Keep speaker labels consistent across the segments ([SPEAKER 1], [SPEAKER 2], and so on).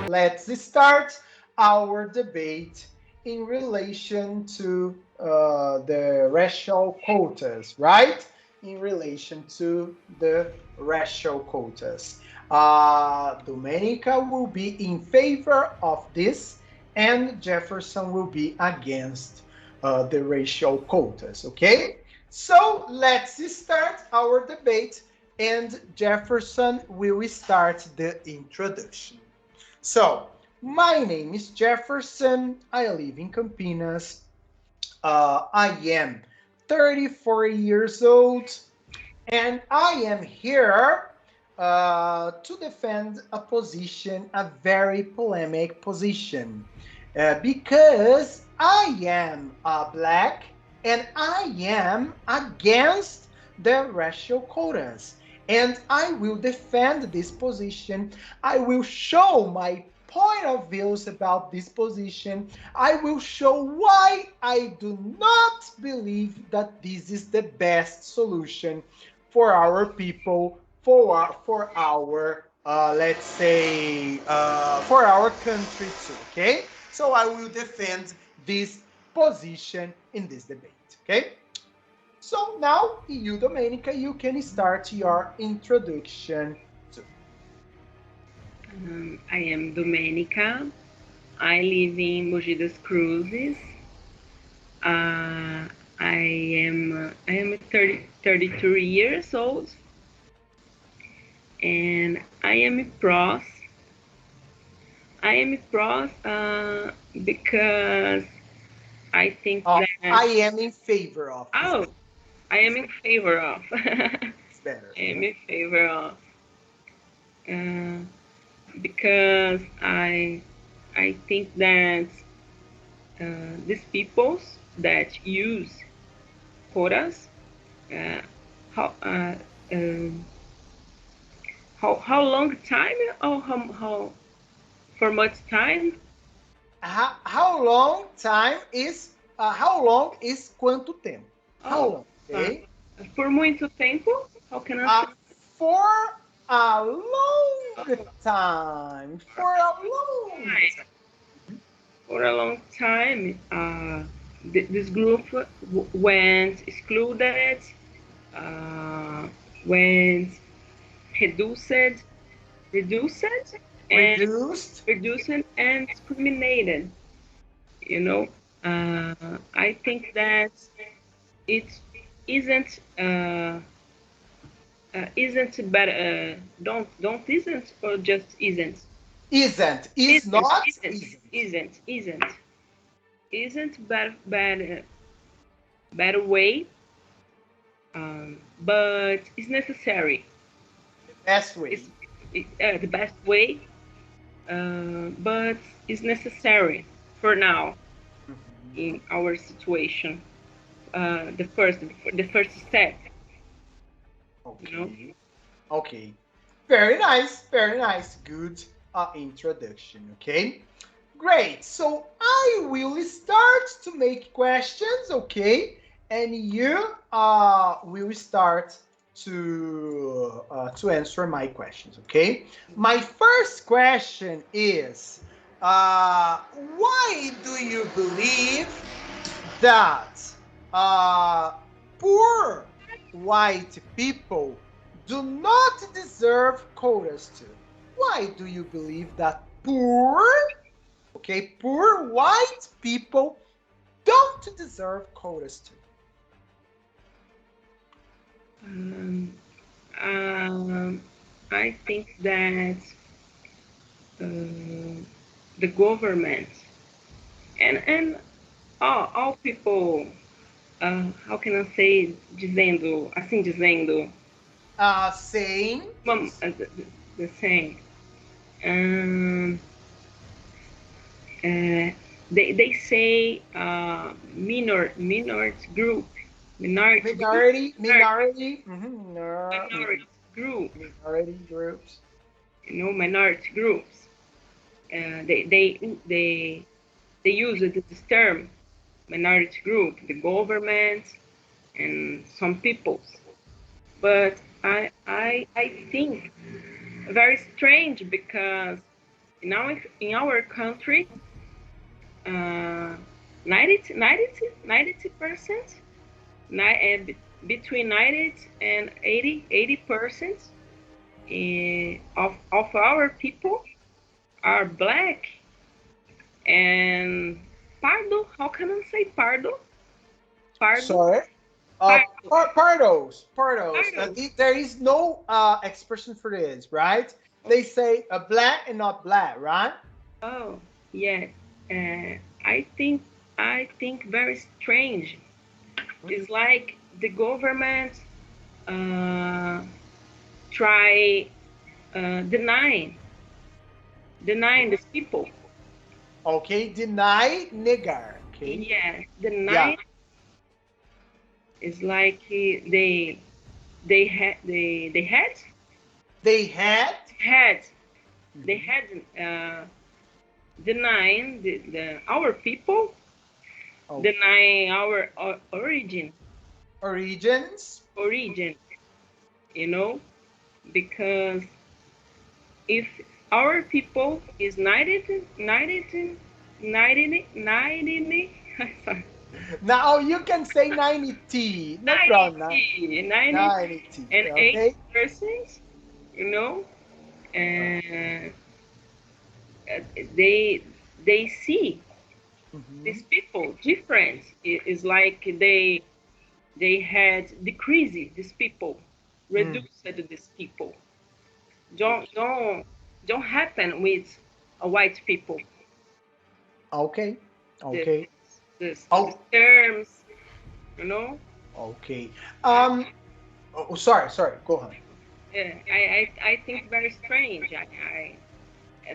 [SPEAKER 1] let's start our debate in relation to the racial quotas, right? In relation to the racial quotas. Domenica will be in favor of this, and Jefferson will be against the racial quotas, okay? So let's start our debate, and Jefferson will start the introduction. So, my name is Jefferson. I live in Campinas. I am 34 years old, and I am here to defend a position, a very polemic position, because I am black and I am against the racial quotas. And I will defend this position. I will show my point of views about this position. I will show why I do not believe that this is the best solution for our people, for our let's say for our country too. Okay, so I will defend this position in this debate. Okay, so now you, Domenica, you can start your introduction too.
[SPEAKER 2] I am Domenica. I live in Mogi das Cruzes. I am 32 years old, and I am pros. I am pros because I think that
[SPEAKER 1] I am in favor of.
[SPEAKER 2] I am in favor of.
[SPEAKER 1] It's better.
[SPEAKER 2] I am in favor of uh, because I think that these peoples that use quotas, uh, how um, how long time or how for much time?
[SPEAKER 1] How long time is how long is quanto tempo? How
[SPEAKER 2] Oh,
[SPEAKER 1] long? Okay.
[SPEAKER 2] por muito tempo? How can I say?
[SPEAKER 1] For a long time. For a long time.
[SPEAKER 2] For a long time, this group went excluded, uh, went reduced, reduced, and
[SPEAKER 1] Reduced.
[SPEAKER 2] reduced and discriminated. You know, I think that it isn't isn't better. Don't isn't or just isn't.
[SPEAKER 1] Isn't. Is
[SPEAKER 2] Isn't
[SPEAKER 1] not.
[SPEAKER 2] isn't
[SPEAKER 1] Isn't.
[SPEAKER 2] isn't isn't isn't better way, but it's necessary.
[SPEAKER 1] The best
[SPEAKER 2] It's
[SPEAKER 1] way.
[SPEAKER 2] the best way, but it's necessary for now
[SPEAKER 1] Mhm.
[SPEAKER 2] in our situation. The first step, you know.
[SPEAKER 1] Okay. Okay. Very nice. Very nice. Good introduction. Okay. Great. So I will start to make questions. Okay. And you will start to answer my questions. Okay. My first question is why do you believe that uh, poor white people do not deserve quotas too? Why do you believe that poor white people don't deserve quotas too?
[SPEAKER 2] Um, um, I think that uh, the government and all people, how can I say, dizendo, assim dizendo,
[SPEAKER 1] Saying yes.
[SPEAKER 2] the same. Um, uh, they say minority group, minority group,
[SPEAKER 1] minority groups.
[SPEAKER 2] minority groups. They use this term minority group, the government and some peoples. But I think very strange because now in our country, 90%, between 90 and 80% of our people are black and pardo. How can I say pardo? Pardo.
[SPEAKER 1] Sorry.
[SPEAKER 2] Pardo.
[SPEAKER 1] Pardos.
[SPEAKER 2] Pardo.
[SPEAKER 1] There is no expression for this, right? They say black and not black, right?
[SPEAKER 2] Oh, yeah. I think very strange. It's like the government try denying these people.
[SPEAKER 1] Okay, deny nigger. Okay.
[SPEAKER 2] Yeah,
[SPEAKER 1] Yeah.
[SPEAKER 2] denying is like they had
[SPEAKER 1] They had.
[SPEAKER 2] had they
[SPEAKER 1] Mhm.
[SPEAKER 2] had denying our people,
[SPEAKER 1] Oh,
[SPEAKER 2] denying our
[SPEAKER 1] origins.
[SPEAKER 2] origin, you know, because if our people is 90, sorry,
[SPEAKER 1] Now you can say 90. No problem.
[SPEAKER 2] 90
[SPEAKER 1] 90.
[SPEAKER 2] and
[SPEAKER 1] Okay.
[SPEAKER 2] 80%, you know,
[SPEAKER 1] Uh,
[SPEAKER 2] and they they see these
[SPEAKER 1] mhm.
[SPEAKER 2] people different. It is like they had decreased these people,
[SPEAKER 1] Mm.
[SPEAKER 2] reduced these people. Don't
[SPEAKER 1] Okay.
[SPEAKER 2] don't don't happen with white people.
[SPEAKER 1] Okay.
[SPEAKER 2] This
[SPEAKER 1] Okay.
[SPEAKER 2] these
[SPEAKER 1] Oh,
[SPEAKER 2] terms, you know.
[SPEAKER 1] okay.
[SPEAKER 2] I,
[SPEAKER 1] Sorry. Go on.
[SPEAKER 2] I think very strange.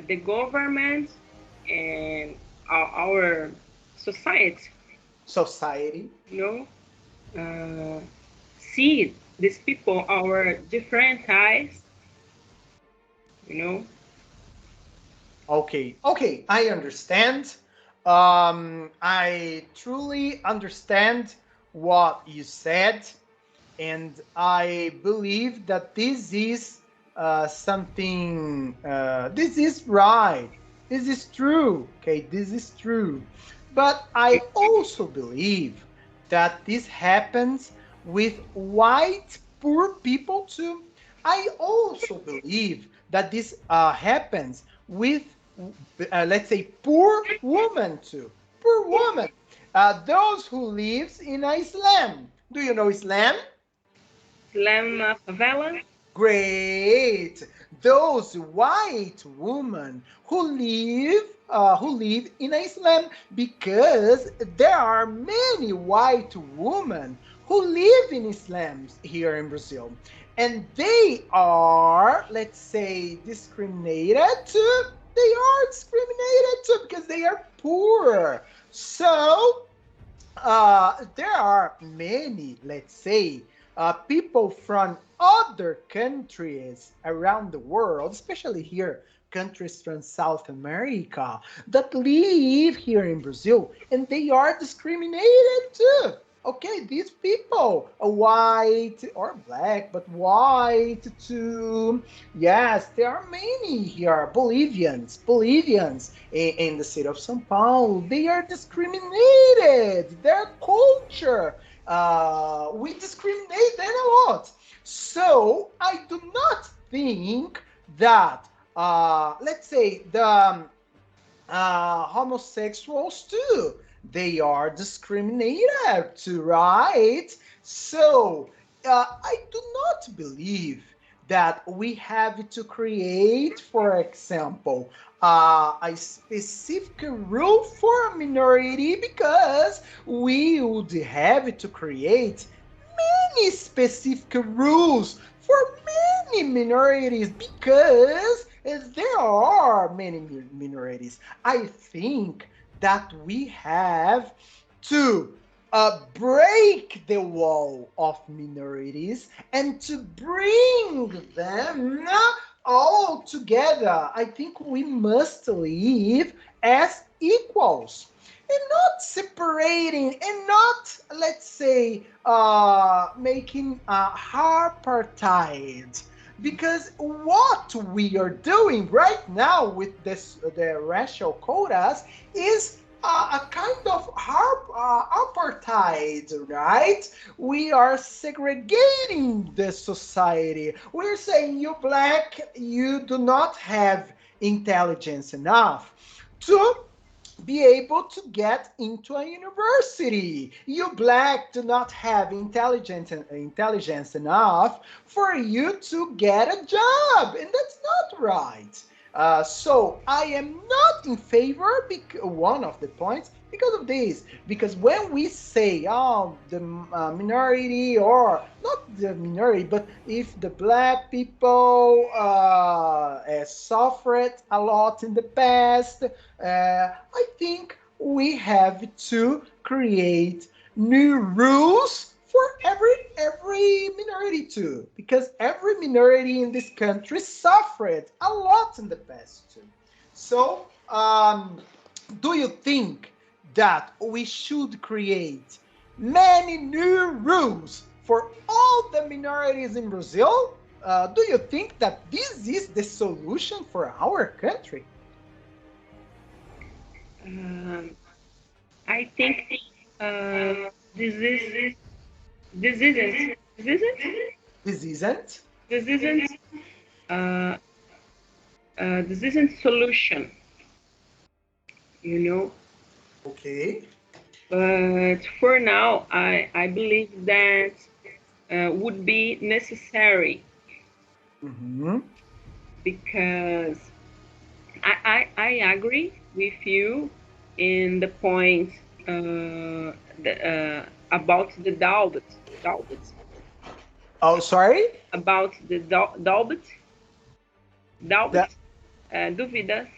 [SPEAKER 2] The government and our society,
[SPEAKER 1] Society.
[SPEAKER 2] you know, see these people our different eyes, you know.
[SPEAKER 1] Okay. Okay. I understand. I truly understand what you said, and I believe that this is something. This is right. This is true. Okay, this is true. But I also believe that this happens with white poor people too. I also believe that this happens with, let's say, poor women too. Poor women. Those who lives in Islam. Do you know Islam?
[SPEAKER 2] Slam favela.
[SPEAKER 1] Great. Those white women who live in Islam, because there are many white women who live in Islam here in Brazil, and they are, let's say, discriminated too. They are discriminated too because they are poor. So there are many, let's say, people from other countries around the world, especially here, countries from South America, that live here in Brazil, and they are discriminated too. Okay, these people, white or black, but white too. Yes, there are many here. Bolivians in the city of São Paulo, they are discriminated. Their culture, we discriminate them a lot. So I do not think that, let's say, the homosexuals too, they are discriminated too, right? So I do not believe that we have to create, for example, a specific rule for a minority, because we would have to create many specific rules for many minorities, because there are many minorities. I think that we have to break the wall of minorities and to bring them all together. I think we must live as equals and not separating, and not, let's say, making a apartheid. because what we are doing right now with the racial quotas is a kind of apartheid, right? We are segregating the society. We're saying you black, you do not have intelligence enough to be able to get into a university. You black do not have intelligence enough for you to get a job, and that's not right. So I am not in favor. One of the points because of this, because when we say, oh, the minority, or not the minority, but if the black people suffered a lot in the past, I think we have to create new rules for every minority too, because every minority in this country suffered a lot in the past too. So, do you think that we should create many new rules for all the minorities in Brazil? Do you think that this is the solution for our country?
[SPEAKER 2] Um, I think this is this isn't this isn't
[SPEAKER 1] This isn't.
[SPEAKER 2] this isn't uh, this isn't solution, you know.
[SPEAKER 1] Okay.
[SPEAKER 2] But for now, I believe that would be necessary
[SPEAKER 1] Mm-hmm.
[SPEAKER 2] because I agree with you in the point about the doubts
[SPEAKER 1] Oh, sorry.
[SPEAKER 2] about the
[SPEAKER 1] The
[SPEAKER 2] doubts, dúvidas,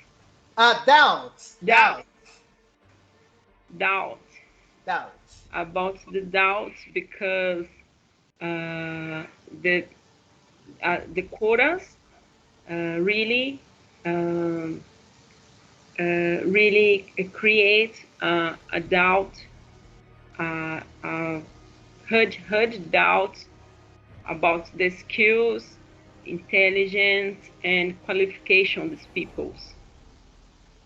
[SPEAKER 1] doubts,
[SPEAKER 2] doubt,
[SPEAKER 1] doubts,
[SPEAKER 2] doubt
[SPEAKER 1] doubts.
[SPEAKER 2] about the doubts because uh, the the quotas really um, really create a doubt, hard doubt about the skills, intelligence, and qualification of these peoples.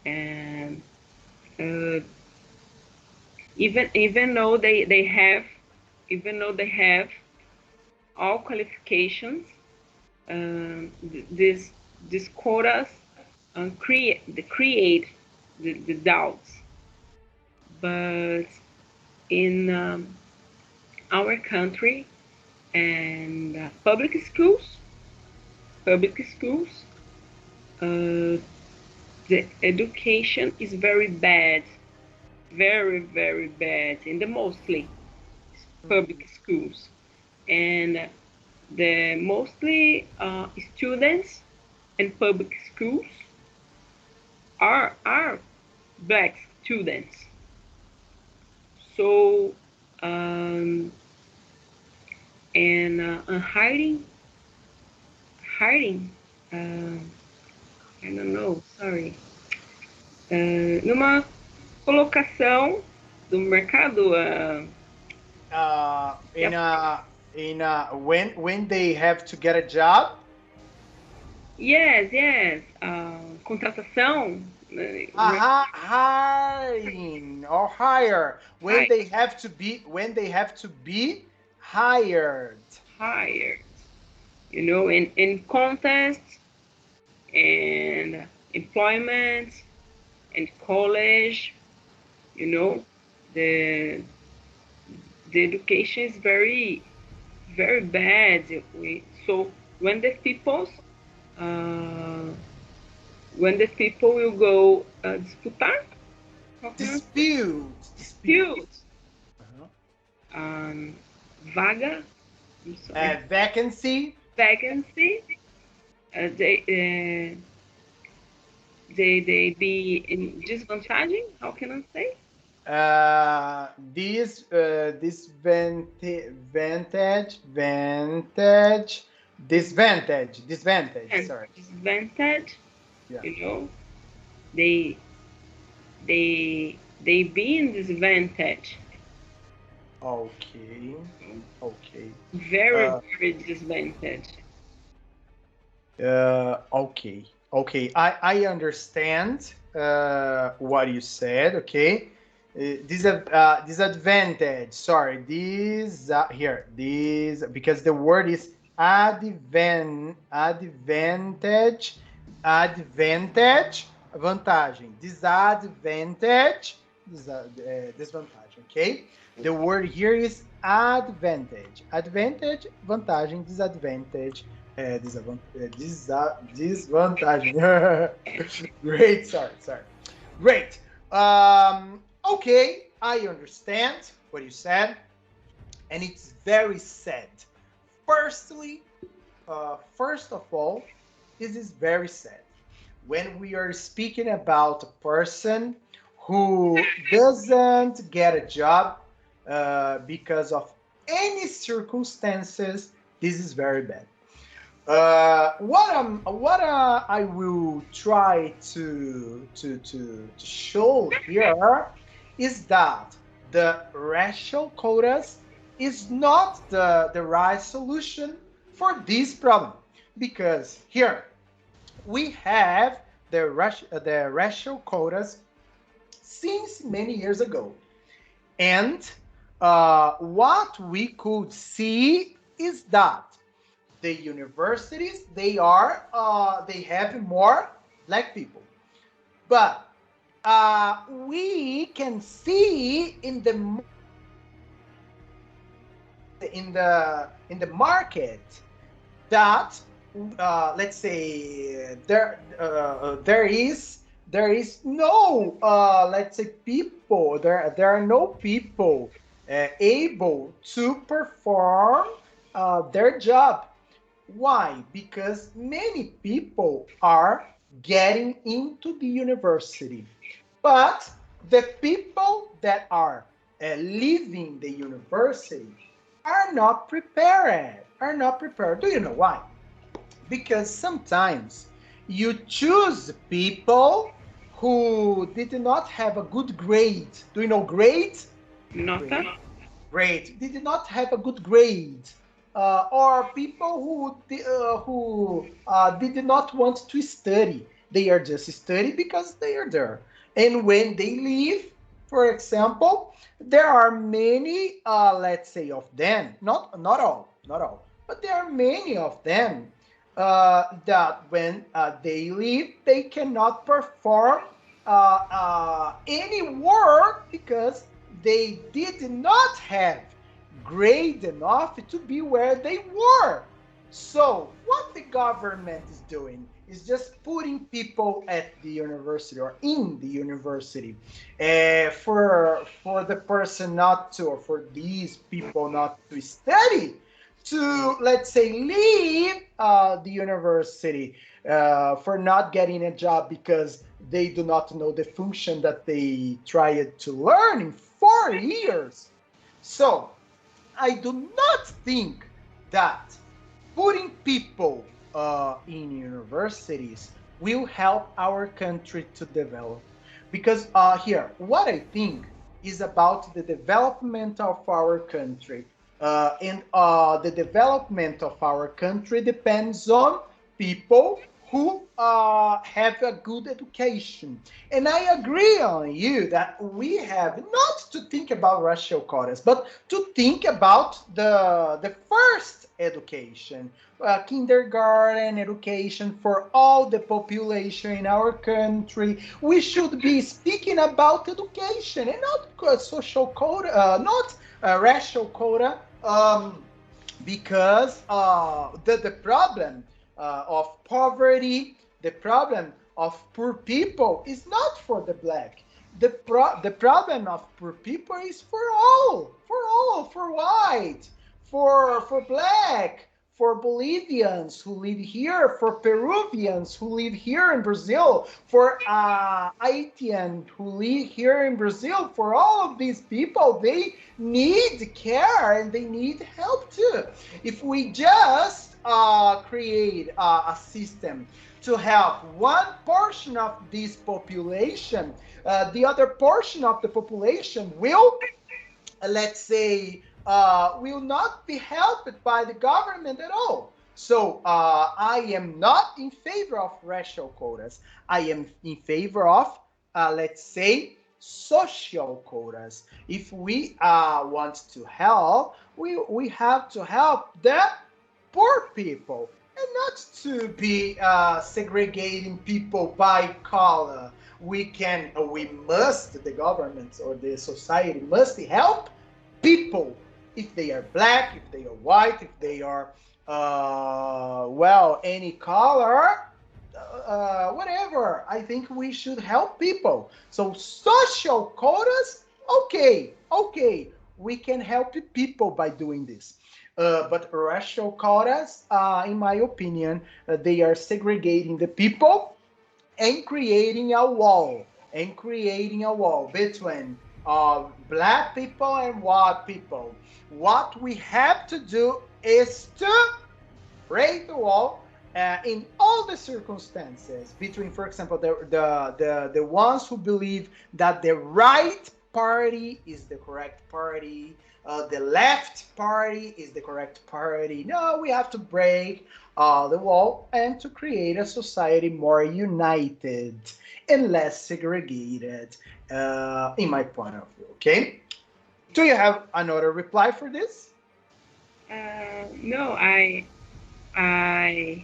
[SPEAKER 2] And uh, even though they have all qualifications, this these quotas create the doubts. But in our country and public schools, uh, the education is very bad, very bad in the mostly
[SPEAKER 1] Mhm.
[SPEAKER 2] public schools, and the mostly students in public schools are black students. So um, and hiding uh, I don't know, sorry, numa colocação do mercado.
[SPEAKER 1] In when they have to get a job.
[SPEAKER 2] Yes, contratação,
[SPEAKER 1] Hiring or hire when
[SPEAKER 2] hi-
[SPEAKER 1] they have to be hired.
[SPEAKER 2] hired, in contests and employment and college, you know, the the education is very bad. So when the people uh, when the people will go disputar, how can I say?
[SPEAKER 1] Dispute.
[SPEAKER 2] Dispute
[SPEAKER 1] Uh-huh.
[SPEAKER 2] um, vaga, I'm sorry,
[SPEAKER 1] Vacancy.
[SPEAKER 2] vacancy, uh, they uh, they be in disadvantage. How can I say?
[SPEAKER 1] Disadvantage.
[SPEAKER 2] And
[SPEAKER 1] Sorry.
[SPEAKER 2] disadvantage,
[SPEAKER 1] Yeah.
[SPEAKER 2] you know, they they be in disadvantage,
[SPEAKER 1] Okay. Okay.
[SPEAKER 2] very
[SPEAKER 1] Uh,
[SPEAKER 2] very disadvantage.
[SPEAKER 1] Okay, okay. I understand what you said. Okay, disadvantage. Sorry, this here. This because the word is advantage, advantage, vantagem, disadvantage, desvantagem. Okay, the word here is advantage, advantage, vantagem, disadvantage. Desvantagem. Great, sorry. Great. Okay, I understand what you said, and it's very sad. Firstly, first of all, this is very sad. When we are speaking about a person who doesn't get a job because of any circumstances, this is very bad. What I will try to show here is that the racial quotas is not the right solution for this problem, because here we have the racial quotas since many years ago, and what we could see is that the universities they have more black people, but we can see in the market that let's say there is no let's say people there are no people able to perform their job. Why? Because many people are getting into the university, but the people that are leaving the university are not prepared. Are not prepared. Do you know why? Because sometimes you choose people who did not have a good grade. Do you know grade?
[SPEAKER 2] Nota?
[SPEAKER 1] Grade. Great. They did not have a good grade, or people who did not want to study. They are just study because they are there. And when they leave, for example, there are many, let's say, of them. Not all, but there are many of them that when they leave, they cannot perform any work because they did not have grade enough to be where they were. So what the government is doing is just putting people at the university or in the university for the person not to, or for these people not to study, to let's say leave the university for not getting a job because they do not know the function that they tried to learn in 4 years. So I do not think that putting people in universities will help our country to develop. Because here, what I think is about the development of our country. And the development of our country depends on people who have a good education. And I agree on you that we have not to think about racial quotas, but to think about the first education, kindergarten education for all the population in our country. We should be speaking about education and not social quota, not racial quota, because the problem of poverty, the problem of poor people is not for the black. The problem of poor people is for white, for black, for Bolivians who live here, for Peruvians who live here in Brazil, for Haitian who live here in Brazil. For all of these people, they need care and they need help too. If we just create a system to help one portion of this population, the other portion of the population will, let's say, will not be helped by the government at all. So I am not in favor of racial quotas. I am in favor of, let's say, social quotas. If we want to help, we have to help the poor people and not to be segregating people by color. We must, the government or the society must help people if they are black, if they are white, if they are, well, any color, whatever. I think we should help people. So social quotas, okay, we can help people by doing this. But racial quotas, in my opinion, they are segregating the people and creating a wall between black people and white people. What we have to do is to break the wall in all the circumstances between, for example, the ones who believe that the right party is the correct party, the left party is the correct party. No, we have to break the wall and to create a society more united and less segregated, in my point of view. Okay. Do you have another reply for this?
[SPEAKER 2] No, I, how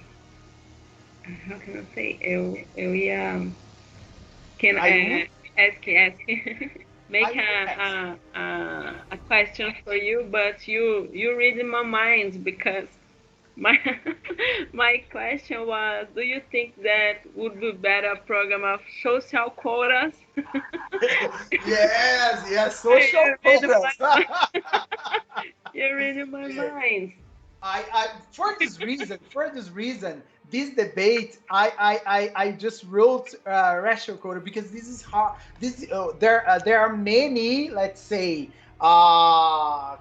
[SPEAKER 2] can I say? Can I ask make a question for you, but you read in my mind because my my question was, do you think that would be better program of social quotas?
[SPEAKER 1] Yes, social quotas.
[SPEAKER 2] You're reading my mind.
[SPEAKER 1] I for this reason, this debate, I just wrote racial quota because this is how this there are many, let's say,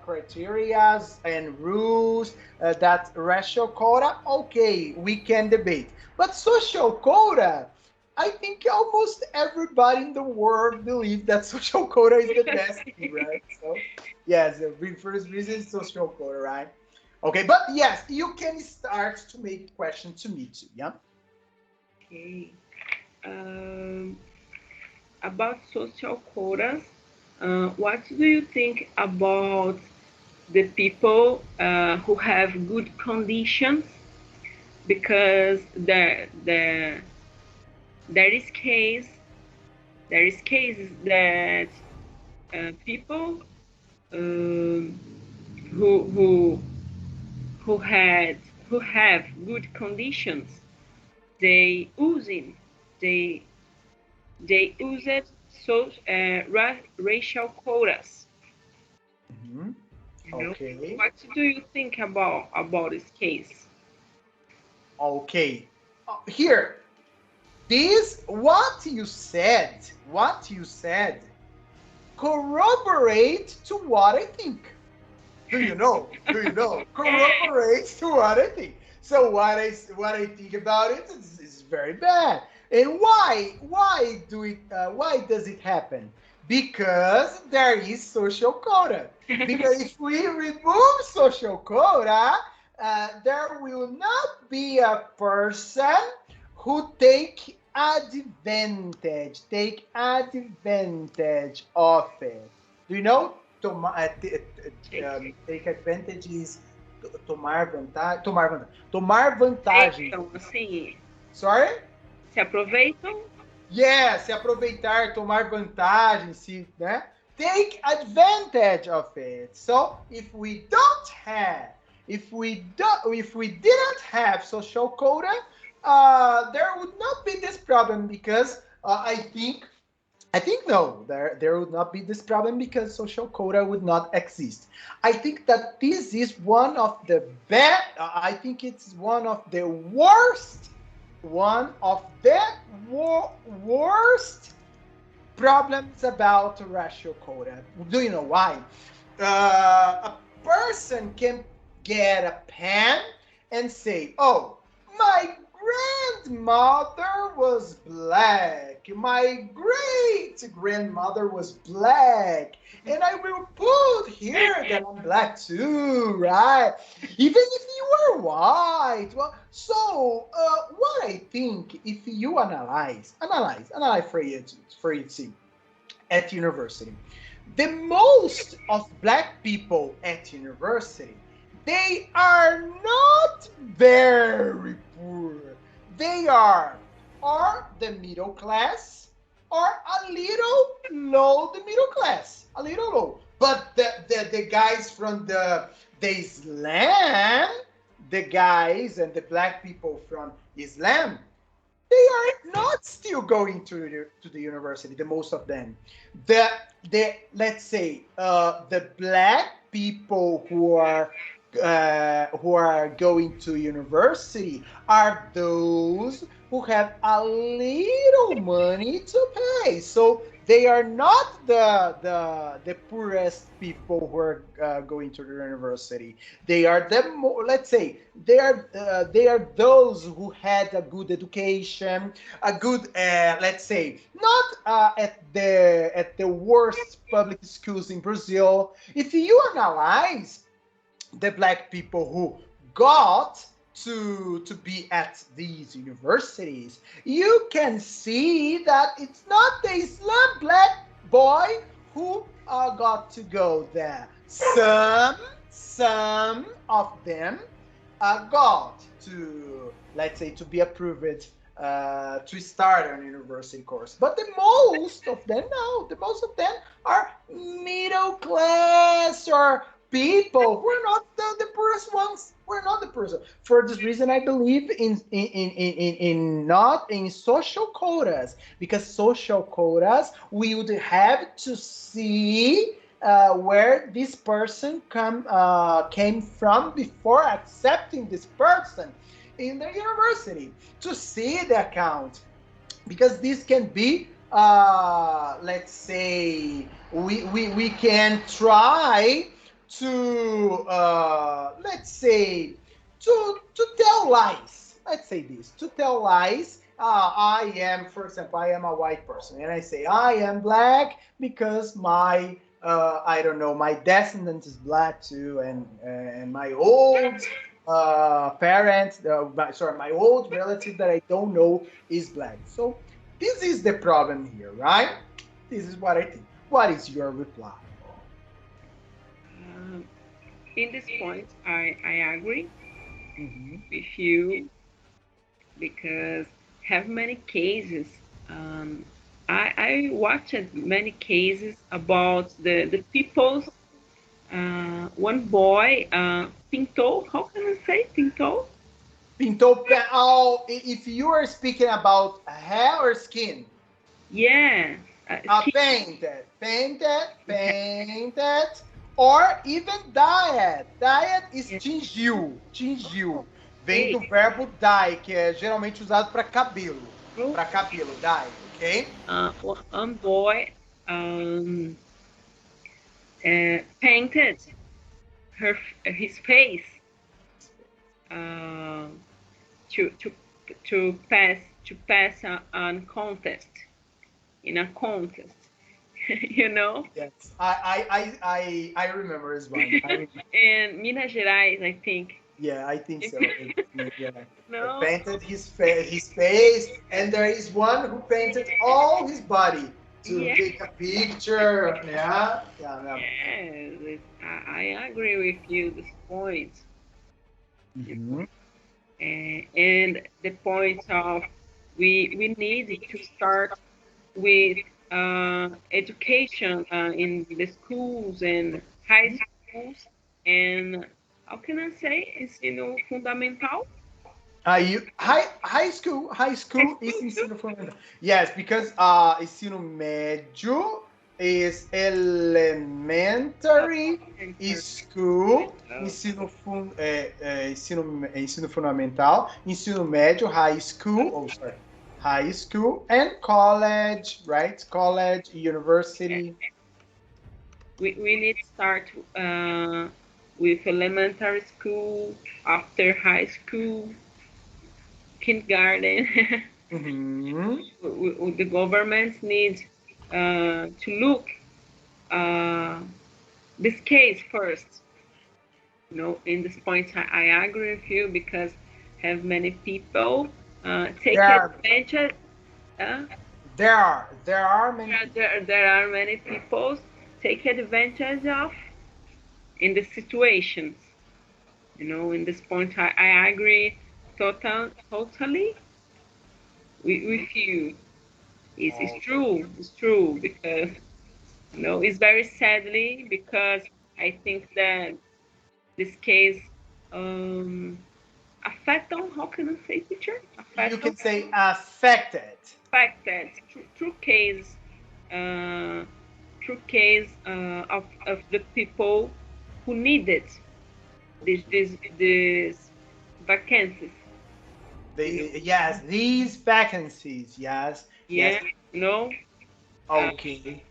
[SPEAKER 1] criterias and rules that racial quota. Okay, we can debate, but social quota. I think almost everybody in the world believes that social quota is the best thing, right? So, yes, the first reason is social quota, right? Okay, but yes, you can start to make questions to me too, yeah?
[SPEAKER 2] Okay. Um, about social quotas, what do you think about the people who have good conditions? Because there is case there is cases that people um, who who who had who have good conditions, they using they they used so racial quotas.
[SPEAKER 1] Mm-hmm.
[SPEAKER 2] You know,
[SPEAKER 1] Okay,
[SPEAKER 2] what do you think about this case?
[SPEAKER 1] okay. Here, this what you said, corroborate to what I think. Do you know? Do you know? Corroborates to what I think. So what I think about it is very bad. And why? Why does it happen? Because there is social quota. Because if we remove social quota, there will not be a person who take advantage of it. Do you know? Take advantage is tomar vantagem.
[SPEAKER 2] Então, assim,
[SPEAKER 1] Sorry?
[SPEAKER 2] se aproveitam.
[SPEAKER 1] Yeah, se aproveitar, tomar vantagem, se, né? Take advantage of it. So if we didn't have social quota, there would not be this problem because I think no, there would not be this problem because social quota would not exist. I think that this is one of the bad. I think it's one of the worst problems about racial quota. Do you know why? A person can get a pen and say, "Oh, my grandmother was black. My great grandmother was black. And I will put here that I'm black too, right? Even if you are right. Well, so what I think, if you analyze for you to see at university, the most of black people at university, they are not very poor. They are or the middle class or a little low the middle class, a little low. But the guys from the Islam, the guys and the black people from Islam, they are not still going to the university, the most of them. the the let's say the black people who are going to university are those who have a little money to pay. So they are not the poorest people who are going to the university. They are the more, let's say, they are those who had a good education, a good let's say, not at the worst public schools in Brazil. If you analyze the black people who got to be at these universities, you can see that it's not the Islam black boy who got to go there. Some of them got to, let's say, to be approved to start an university course. But the most of them, no, the most of them are middle class or people who are not the poorest ones. We're not the poorest. For this reason, I believe in not in social quotas, because social quotas we would have to see where this person came from before accepting this person in the university, to see the account, because this can be let's say, we can try to let's say, to tell lies. Let's say this, to tell lies. I am, for example, I am a white person, and I say I am black because my I don't know, my descendant is black too, and my old parents, sorry, my old relative that I don't know is black. So this is the problem here, right? This is what I think. What is your reply?
[SPEAKER 2] Um, in this point, I agree
[SPEAKER 1] Mm-hmm.
[SPEAKER 2] with you because have many cases. Um, I watched many cases about the people's one boy pintou. How can I say pintou?
[SPEAKER 1] Pintou, oh, if you are speaking about hair or skin,
[SPEAKER 2] Yeah, skin.
[SPEAKER 1] painted, or even dyed. Dyed is tingiu, tingiu. Vem
[SPEAKER 2] Okay.
[SPEAKER 1] do verbo dye, que é geralmente usado
[SPEAKER 2] Oh,
[SPEAKER 1] para cabelo, dye, ok?
[SPEAKER 2] one boy um, painted his face uh, to to to pass on contest in a contest, you know.
[SPEAKER 1] Yes, I remember as well.
[SPEAKER 2] In Minas Gerais, I think.
[SPEAKER 1] Yeah, I think so. Yeah.
[SPEAKER 2] No.
[SPEAKER 1] Painted his face, and there is one who painted all his body to
[SPEAKER 2] Yeah.
[SPEAKER 1] take a picture. Yeah, yeah, yeah.
[SPEAKER 2] Yes, I agree with you. This point,
[SPEAKER 1] Mhm.
[SPEAKER 2] and the point of we need to start with education in the schools and high schools and how can I say ensino fundamental?
[SPEAKER 1] Aí, high
[SPEAKER 2] High
[SPEAKER 1] school is
[SPEAKER 2] school too?
[SPEAKER 1] ensino fundamental. Yes, because ensino médio is elementary school, ensino fundamental, ensino médio, high school, oh sorry, high school, and college, right? College, university.
[SPEAKER 2] We need to start with elementary school, after high school, kindergarten.
[SPEAKER 1] Mhm.
[SPEAKER 2] The government needs to look uh, this case first. in this point, I agree with you because have many people take
[SPEAKER 1] There are
[SPEAKER 2] advantage. Uh,
[SPEAKER 1] there are many people.
[SPEAKER 2] there are many people take advantage of in the situations. In this point, I agree totally with you. It's
[SPEAKER 1] Oh,
[SPEAKER 2] true. It's true because it's very sadly because I think that this case um affected. How can I say, teacher?
[SPEAKER 1] you
[SPEAKER 2] Affected,
[SPEAKER 1] can say affected.
[SPEAKER 2] affected through case, uh, of the people who needed these vacancies.
[SPEAKER 1] Yes, these vacancies. Yes, yes.
[SPEAKER 2] Yeah, you know. Uh,
[SPEAKER 1] Okay.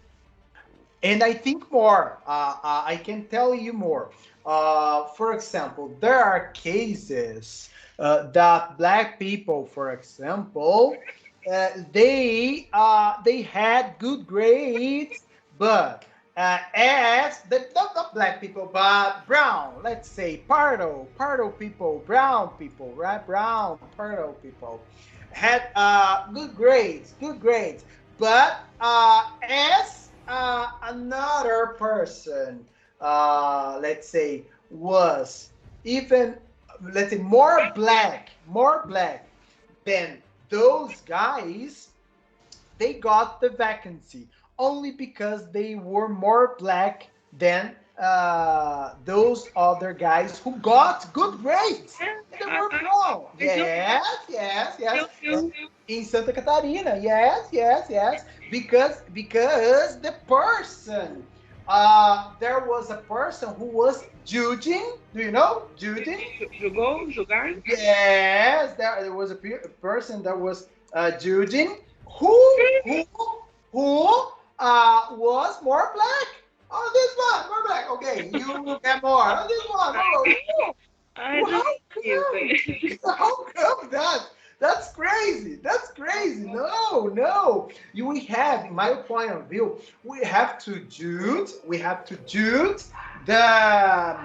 [SPEAKER 1] And I think more. I can tell you more. For example, there are cases that black people, for example, they had good grades, but as the not black people, but brown, let's say Pardo people, brown people, right? Brown Pardo people had good grades, but as another person, let's say, was even, let's say, more black than those guys, they got the vacancy only because they were more black than those other guys who got good grades. And they were brown.
[SPEAKER 2] I do
[SPEAKER 1] Yes, yes, yes.
[SPEAKER 2] feel
[SPEAKER 1] In Santa Catarina, yes, yes, yes. Because the person, there was a person who was judging. Do you know judging?
[SPEAKER 2] julgar.
[SPEAKER 1] Yes, there was a person that was judging who who was more black. Oh, this one more black. Okay, you will get more. Oh, this one more.
[SPEAKER 2] I
[SPEAKER 1] How
[SPEAKER 2] don't feel
[SPEAKER 1] come?
[SPEAKER 2] it.
[SPEAKER 1] How come that? That's crazy. That's crazy. No, no. We have, in my point of view, we have to judge. We have to judge the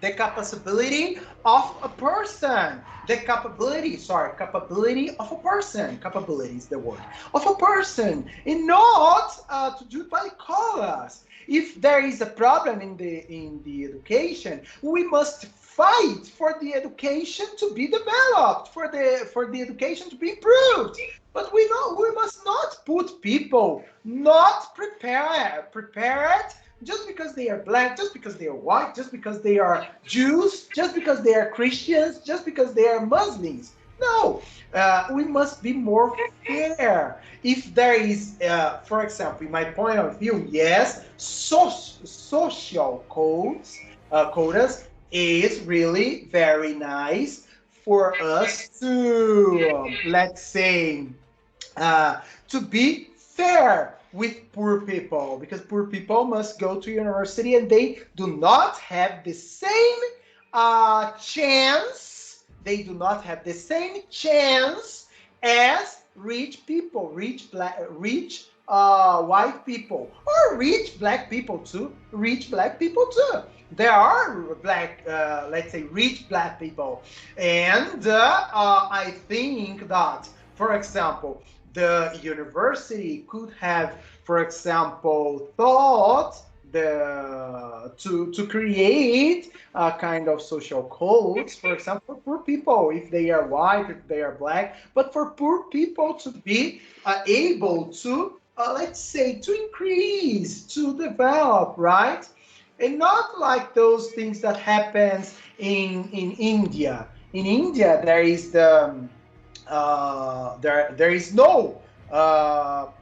[SPEAKER 1] the capability of a person, the capability, sorry, capability of a person, capability is the word, of a person, and not to do by colors. If there is a problem in the education, we must fight for the education to be developed, for the education to be improved. But we must not put people not prepared just because they are black, just because they are white, just because they are Jews, just because they are Christians, just because they are Muslims. No, we must be more fair. If there is, for example, in my point of view, yes, social quotas is really very nice for us to, let's say, to be fair with poor people, because poor people must go to university and they do not have the same chance. They do not have the same chance as rich people, rich white people, or rich black people too. Rich black people too. There are black, let's say, rich black people, and I think that, for example, the university could have, for example, thought to create a kind of social codes, for example, for poor people, if they are white, if they are black, but for poor people to be able to, let's say, to increase, to develop, right? And not like those things that happens in India. In India, there is there is no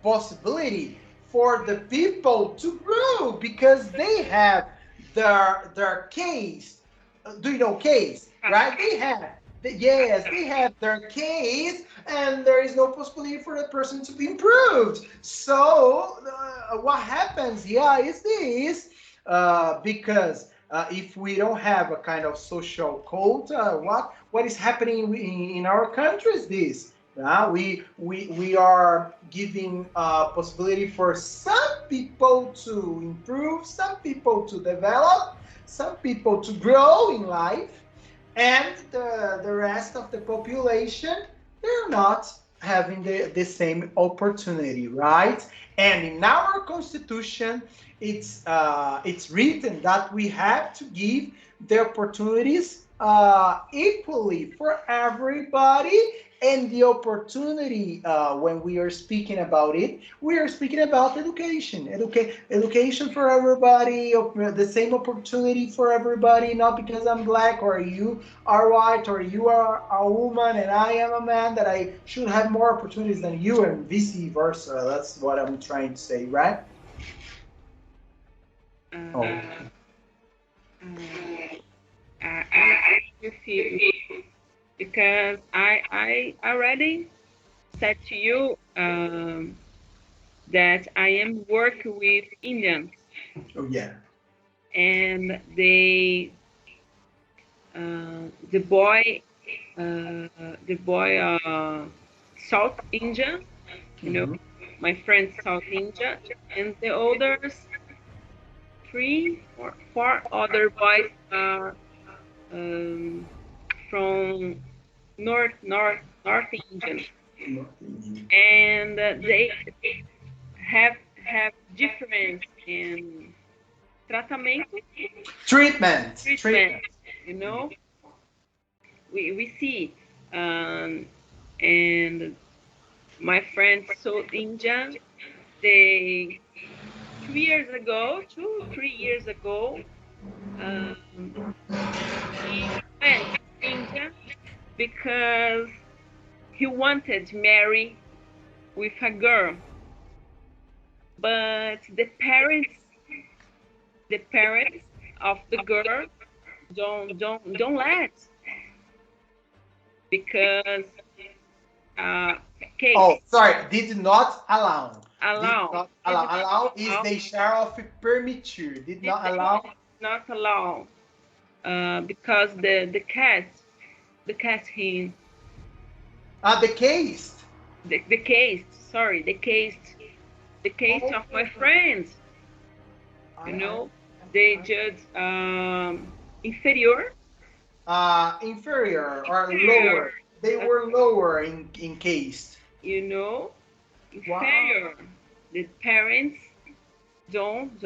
[SPEAKER 1] possibility for the people to grow because they have their case. Do you know case, right? They have, yes, they have their case, and there is no possibility for the person to be improved. So what happens, yeah, is this, because if we don't have a kind of social code, what is happening in our country is this. We are giving possibility for some people to improve, some people to develop, some people to grow in life, and the rest of the population, they're not having the same opportunity, right? And in our constitution, it's written that we have to give the opportunities equally for everybody. And the opportunity, when we are speaking about it, we are speaking about education, education for everybody, the same opportunity for everybody, not because I'm black or you are white or you are a woman and I am a man that I should have more opportunities than you, and vice versa. That's what I'm trying to say, right? Oh.
[SPEAKER 2] I agree with you because I already said to you that I am working with Indians.
[SPEAKER 1] Oh yeah.
[SPEAKER 2] And they the boy South India, you know, my friend South India, and the others three or four other boys are from North Indian, and they have difference in tratamento treatment. You know, we see, and my friend South India, they 2 years ago, 2 3 years ago, he went to India because he wanted to marry with a girl, but the parents of the girl don't let, because case.
[SPEAKER 1] Oh, sorry, did not allow.
[SPEAKER 2] Allow.
[SPEAKER 1] Did not allow. Allow is the share of permitir. Did not allow.
[SPEAKER 2] Not allow. Because the cat him.
[SPEAKER 1] The case.
[SPEAKER 2] The case. Sorry, the case of my friends. You know, they judge inferior.
[SPEAKER 1] Inferior or lower. They were lower in case.
[SPEAKER 2] You know, inferior. Wow. The parents don't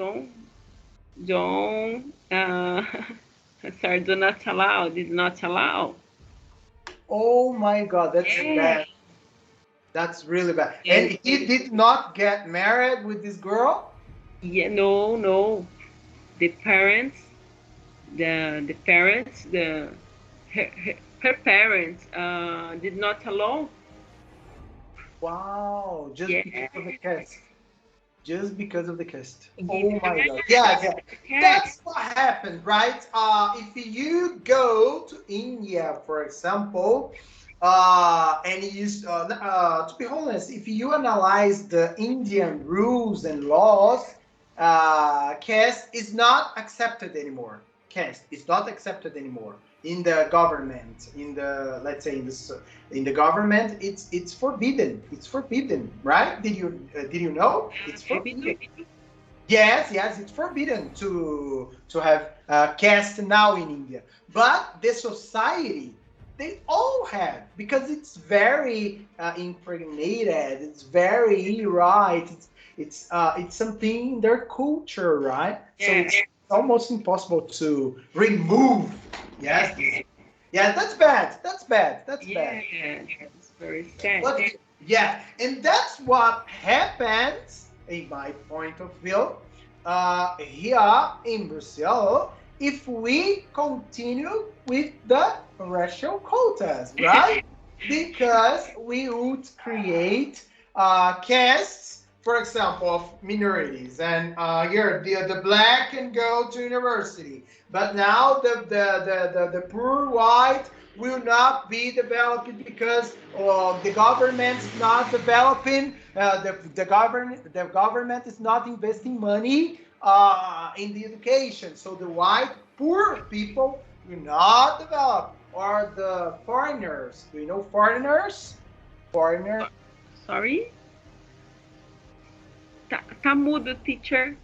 [SPEAKER 2] sorry, do not allow, did not allow.
[SPEAKER 1] Oh my God, that's bad. That's really bad. And he did not get married with this girl?
[SPEAKER 2] Yeah, no. The parents, her parents did not allow.
[SPEAKER 1] Wow, just because of the cast. Just because of the cast. Oh my God. Yeah. That's what happened, right? If you go to India, for example, and you, to be honest, if you analyze the Indian rules and laws, caste is not accepted anymore. Caste is not accepted anymore in the government. In the, let's say, in the government, it's forbidden. It's forbidden, right? Did you know? It's forbidden. Yes, it's forbidden to have caste now in India. But the society, they all have, because it's very impregnated. It's very right. It's something in their culture, right? So it's almost impossible to remove. Yes. Yeah, that's bad. That's bad.
[SPEAKER 2] Yeah, it's very sad.
[SPEAKER 1] But, yeah, and that's what happens, in my point of view, here in Brazil, if we continue with the racial quotas, right? Because we would create castes, for example, of minorities, and here the black can go to university, but now the poor white will not be developed because the government is not developing. The government is not investing money in the education, so the white poor people will not develop. Or the foreigners. Do you know foreigners? Foreigner.
[SPEAKER 2] Sorry. Tá mudo, teacher.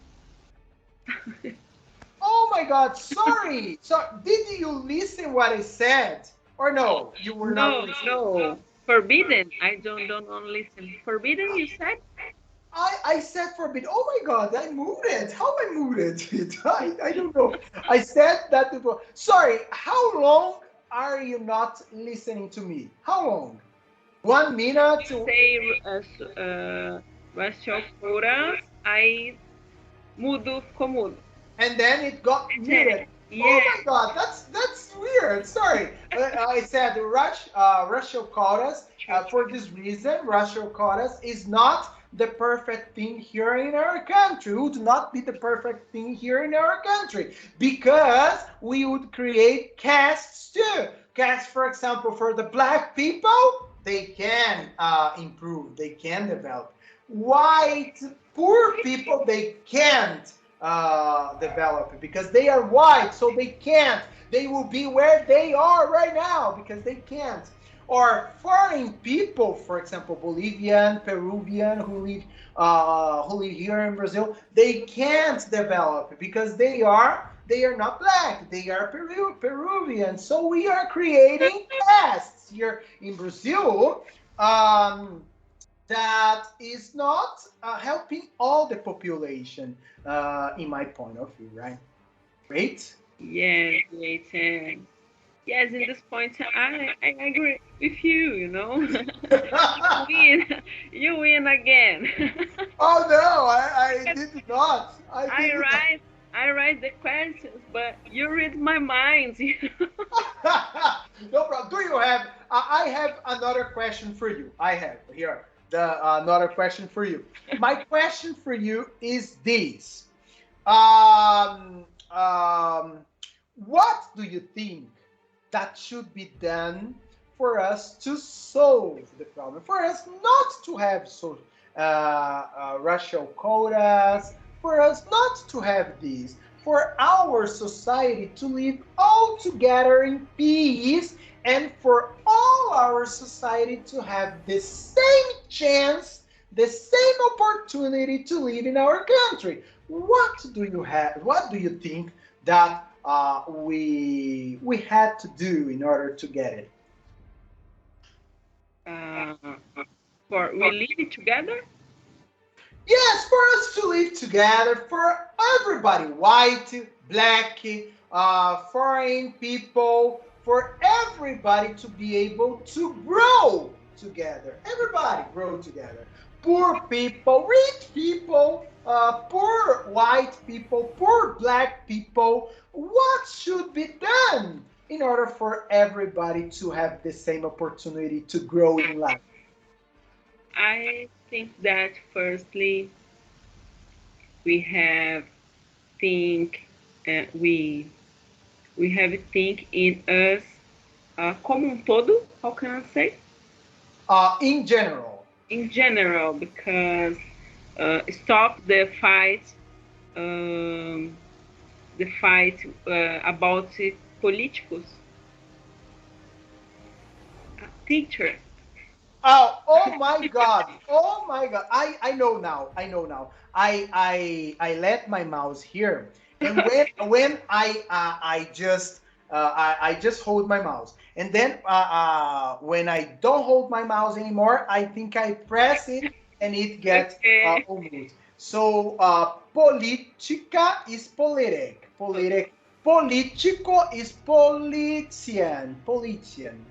[SPEAKER 1] Oh my God, sorry. So did you listen what I said? Or no, you were not
[SPEAKER 2] No,
[SPEAKER 1] listening?
[SPEAKER 2] no. Forbidden. I don't listen. Forbidden, you said?
[SPEAKER 1] I said forbid. Oh my God, I moved it. How I moved it? I don't know. I said that before. Sorry, how long are you not listening to me? How long? 1 minute?
[SPEAKER 2] Say racial quotas, I mudo, ficou mudo.
[SPEAKER 1] And then it got muted. Oh
[SPEAKER 2] Yeah.
[SPEAKER 1] my God, that's weird. Sorry, I said racial quotas. For this reason, racial quotas is not the perfect thing here in our country. Would not be the perfect thing here in our country because we would create castes too. Castes, for example, for the black people, they can improve, they can develop. White poor people, they can't develop it because they are white, so they can't. They will be where they are right now because they can't. Or foreign people, for example, Bolivian, Peruvian, who live here in Brazil, they can't develop it because they are not black. They are Peruvian. So we are creating castes here in Brazil. That is not helping all the population, in my point of view, right? Great.
[SPEAKER 2] Yes, great. Yes, in this point, I agree with you, you know. You win. You win again.
[SPEAKER 1] Oh no, I did not. I
[SPEAKER 2] I
[SPEAKER 1] did not.
[SPEAKER 2] write I write the questions, but you read my mind.
[SPEAKER 1] No problem. Do you have? I have another question for you. I have here another question for you. My question for you is this: um, um, what do you think that should be done for us to solve the problem? For us not to have racial quotas, for us not to have these, for our society to live all together in peace, and for all our society to have the same chance, the same opportunity to live in our country. What do you have? What do you think that we had to do in order to get it?
[SPEAKER 2] uh, for we live together.
[SPEAKER 1] Yes, for us to live together, for everybody, white, black, foreign people, for everybody to be able to grow together. Everybody grow together. Poor people, rich people, poor white people, poor black people. What should be done in order for everybody to have the same opportunity to grow in life?
[SPEAKER 2] I think that firstly we have think we have think in us como todo. How can I say?
[SPEAKER 1] In general.
[SPEAKER 2] In general, because stop the fight about políticos. Teacher.
[SPEAKER 1] Oh my God. Oh my God. I know now. I know now. I let my mouse here. And when I just hold my mouse. And then when I don't hold my mouse anymore, I think I press it and it gets
[SPEAKER 2] Okay.
[SPEAKER 1] moved. So política is politic. Político is politician. Politician.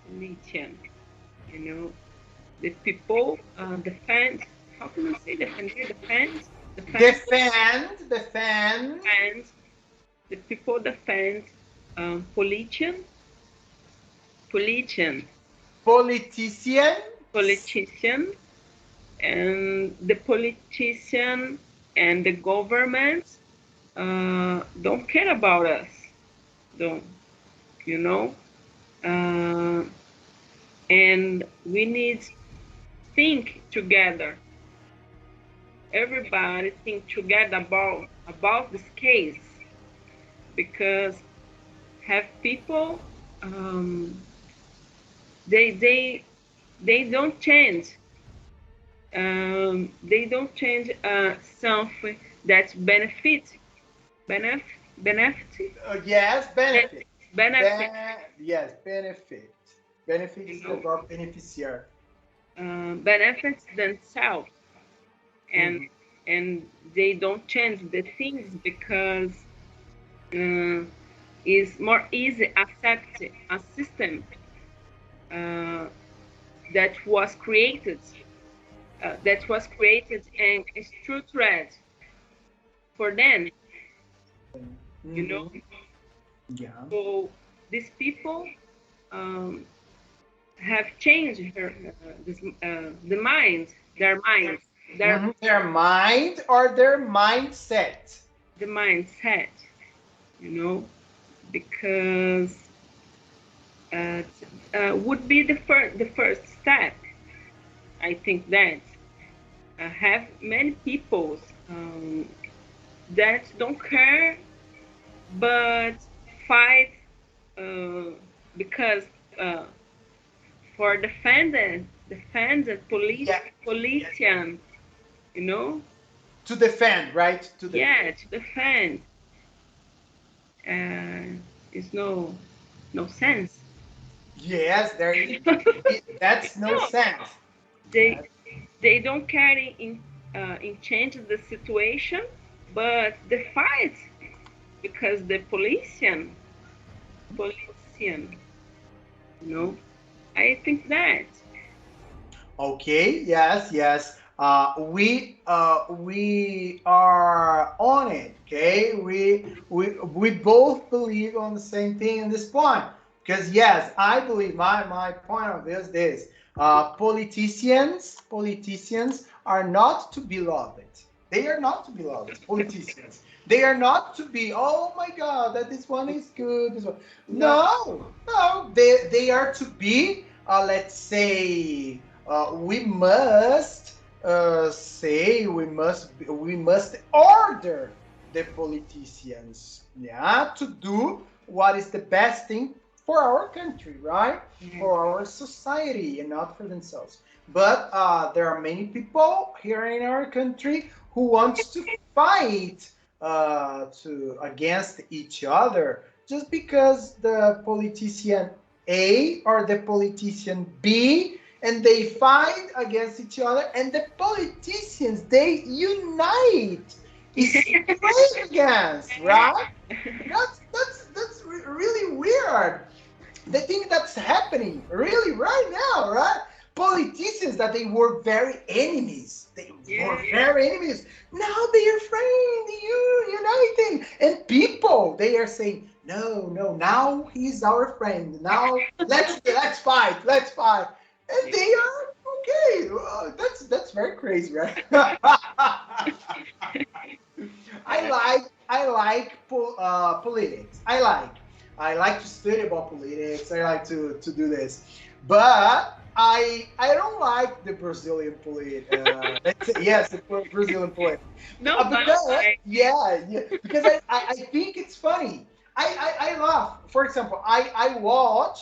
[SPEAKER 2] Politician. You know, the people defend. How can I say defend? Defend. Defend.
[SPEAKER 1] Defend.
[SPEAKER 2] Defend. The people defend politician. Politician.
[SPEAKER 1] Politician.
[SPEAKER 2] Politician. And the politician and the government don't care about us. Don't, you know? Uh, and we need think together. Everybody think together about this case because have people um, they they they don't change. They don't change something that benefit benefit,
[SPEAKER 1] Yes, benefit.
[SPEAKER 2] benefit,
[SPEAKER 1] Yes, benefit. Benefit
[SPEAKER 2] you
[SPEAKER 1] is the
[SPEAKER 2] know,
[SPEAKER 1] verb beneficiar.
[SPEAKER 2] benefits themselves, and
[SPEAKER 1] Mhm.
[SPEAKER 2] and they don't change the things because uh, it's more easy accept a system uh, that was created and structured for them, you know.
[SPEAKER 1] Mhm. Yeah.
[SPEAKER 2] So these people um, have changed the mind, their minds, their
[SPEAKER 1] Mhm. Their mind or their mindset.
[SPEAKER 2] the mindset, you know, because uh, would be the first step. I think that have many people um, that don't care but fight uh, because uh, for defend the
[SPEAKER 1] Yeah. Yes.
[SPEAKER 2] politician, you know.
[SPEAKER 1] To defend, right? To defend.
[SPEAKER 2] Yeah, to defend uh, is no sense.
[SPEAKER 1] Yes, that's no
[SPEAKER 2] No,
[SPEAKER 1] sense.
[SPEAKER 2] they
[SPEAKER 1] That,
[SPEAKER 2] they don't care in change the situation, but the fight because the politician, you know. I think that.
[SPEAKER 1] okay, yes, yes. We are on it. Okay, we both believe on the same thing in this point. Because yes, I believe my point of view is this: politicians are not to be loved. They are not to be loved. Politicians. They are not to be. Oh my God, that this one is good. This one.
[SPEAKER 2] No,
[SPEAKER 1] No, no. They are to be. Let's say we must say we must order the politicians, yeah, to do what is the best thing for our country, right?
[SPEAKER 2] yes,
[SPEAKER 1] For our society and not for themselves. But there are many people here in our country who wants to fight to against each other just because the politician A or the politician B, and they fight against each other, and the politicians they unite straight against, right? That's really weird. The thing that's happening really right now, right? Politicians that they were very enemies. They were
[SPEAKER 2] yes,
[SPEAKER 1] very enemies. Now they are friends, uniting. And people, they are saying, no, no, now he's our friend. Now let's fight, let's fight. And
[SPEAKER 2] yes.
[SPEAKER 1] they are okay. That's very crazy, right? I like politics. I like to study about politics. I like to do this, but I don't like the Brazilian let's say, yes, the Brazilian politics.
[SPEAKER 2] No, but
[SPEAKER 1] Because yeah, because I think it's funny. I laugh. For example, I watch.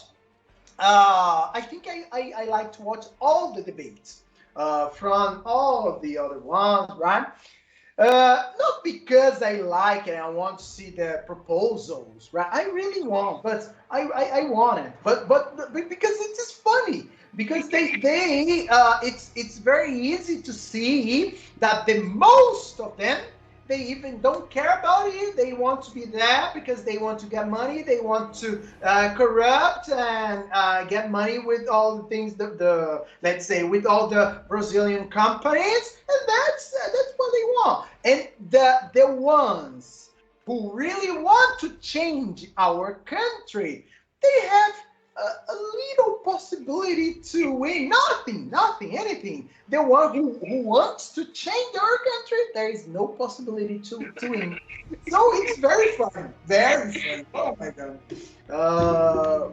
[SPEAKER 1] I think I like to watch all the debates from all of the other ones, right? Not because I like it, I want to see the proposals, right? I really want, but I want it, but because it's just funny. Because it's very easy to see that the most of them they even don't care about it. They want to be there because they want to get money. They want to corrupt and get money with all the things the let's say with all the Brazilian companies, and that's what they want. And the ones who really want to change our country, they have a little possibility to win. Nothing, anything. The one who wants to change our country, there is no possibility to win. So it's very fun, very fun. Oh my god!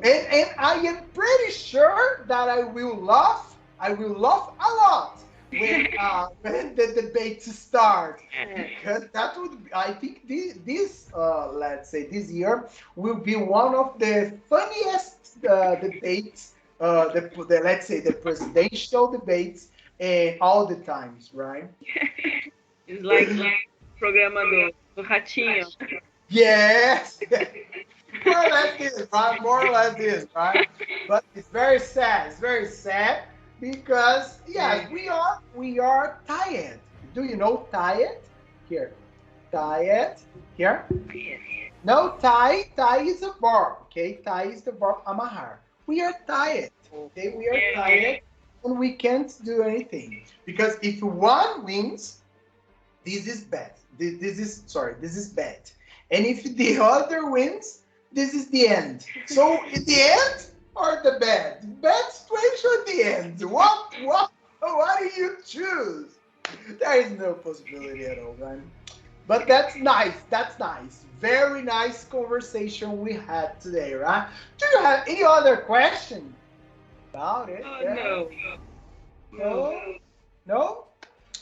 [SPEAKER 1] And I am pretty sure that I will laugh. I will laugh a lot when the debates start, because that would be, I think this let's say this year will be one of the funniest debates, the let's say the presidential debates all the times, right?
[SPEAKER 2] it's like programa do ratinho.
[SPEAKER 1] Yes. More or less this, right? More or less this, right? But it's very sad. It's very sad because yes, we are tired. Do you know tired? Here, tired. Here. No, tie. Tie is a verb. Okay, tie is the verb amarrar. We are tired. Okay, we are
[SPEAKER 2] Yeah.
[SPEAKER 1] tired, and we can't do anything because if one wins, this is bad. This is sorry. This is bad. And if the other wins, this is the end. So in the end or the bad? Bad situation at the end. What do you choose? There is no possibility at all, man. But that's nice. That's nice. Very nice conversation we had today, right? Do you have any other question about it?
[SPEAKER 2] Oh
[SPEAKER 1] Yeah.
[SPEAKER 2] no. No.
[SPEAKER 1] No? No?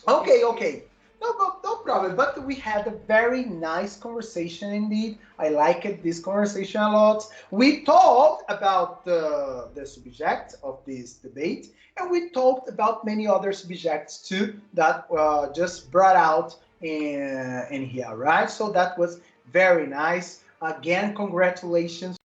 [SPEAKER 1] Okay, okay. No, no, no problem. But we had a very nice conversation indeed. I liked this conversation a lot. We talked about the subject of this debate, and we talked about many other subjects too that just brought out in here, right? So that was very nice. Again, congratulations